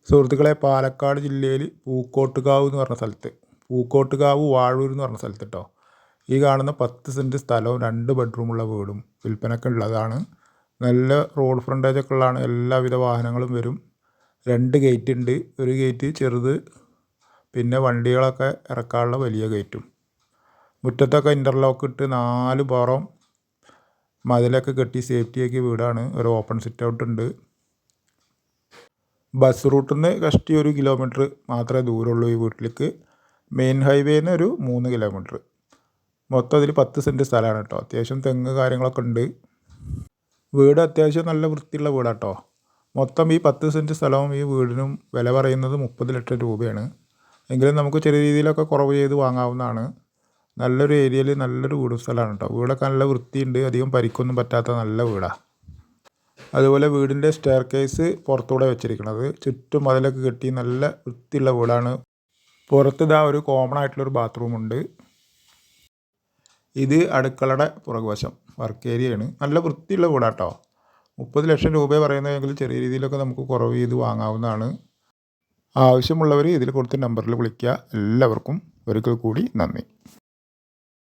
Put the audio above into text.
സുഹൃത്തുക്കളെ, പാലക്കാട് ജില്ലയിൽ പൂക്കോട്ടുകാവ് എന്ന് പറഞ്ഞ സ്ഥലത്ത്, പൂക്കോട്ടുകാവ് വാഴൂർ എന്ന് പറഞ്ഞ സ്ഥലത്ത് കേട്ടോ, ഈ കാണുന്ന 10 സെൻറ്റ് സ്ഥലവും 2 ബെഡ്റൂമുള്ള വീടും വിൽപ്പനയ്ക്ക് ഉള്ളതാണ്. നല്ല റോഡ് ഫ്രണ്ടേജൊക്കെ ഉള്ളതാണ്. എല്ലാവിധ വാഹനങ്ങളും വരും. 2 ഗേറ്റ് ഉണ്ട്. ഒരു ഗേറ്റ് ചെറുത്, പിന്നെ വണ്ടികളൊക്കെ ഇറക്കാനുള്ള വലിയ ഗേറ്റും. മുറ്റത്തൊക്കെ ഇൻ്റർലോക്ക് ഇട്ട് 4 പുറം മതിലൊക്കെ കെട്ടി സേഫ്റ്റിയാക്കിയ വീടാണ്. ഒരു ഓപ്പൺ സിറ്റ് ഔട്ട് ഉണ്ട്. ബസ് റൂട്ടിൽ നിന്ന് കഷ്ടി 1 കിലോമീറ്റർ മാത്രമേ ദൂരമുള്ളൂ ഈ വീട്ടിലേക്ക്. മെയിൻ ഹൈവേന്ന് ഒരു 3 കിലോമീറ്റർ. മൊത്തം ഇതിൽ 10 സെൻറ്റ് സ്ഥലമാണ് കേട്ടോ. അത്യാവശ്യം തെങ്ങ് കാര്യങ്ങളൊക്കെ ഉണ്ട്. വീട് അത്യാവശ്യം നല്ല വൃത്തിയുള്ള വീടാട്ടോ. മൊത്തം ഈ 10 സെൻറ്റ് സ്ഥലവും ഈ വീടിനും വില പറയുന്നത് 30 ലക്ഷം രൂപയാണ്. എങ്കിലും നമുക്ക് ചെറിയ രീതിയിലൊക്കെ കുറവ് ചെയ്ത് വാങ്ങാവുന്നതാണ്. നല്ലൊരു ഏരിയയിൽ നല്ലൊരു വീട് സ്ഥലമാണ് കേട്ടോ. വീടൊക്കെ നല്ല വൃത്തിയുണ്ട്. അധികം പരിക്കൊന്നും പറ്റാത്ത നല്ല വീടാണ്. അതുപോലെ വീടിൻ്റെ സ്റ്റെയർ കേസ് പുറത്തൂടെ വെച്ചിരിക്കുന്നത്. ചുറ്റും മതിലൊക്കെ കെട്ടി നല്ല വൃത്തിയുള്ള വീടാണ്. പുറത്ത് ഇതാ ഒരു കോമൺ ആയിട്ടുള്ളൊരു ബാത്റൂമുണ്ട്. ഇത് അടുക്കളയുടെ പുറകുവശം വർക്ക് ഏരിയയാണ്. നല്ല വൃത്തിയുള്ള വീടാട്ടോ. 30 ലക്ഷം രൂപ പറയുന്നതെങ്കിൽ ചെറിയ രീതിയിലൊക്കെ നമുക്ക് കുറവ് ചെയ്ത് വാങ്ങാവുന്നതാണ്. ആവശ്യമുള്ളവർ ഇതിൽ കൊടുത്ത നമ്പറിൽ വിളിക്കുക. എല്ലാവർക്കും ഒരിക്കൽ കൂടി നന്ദി.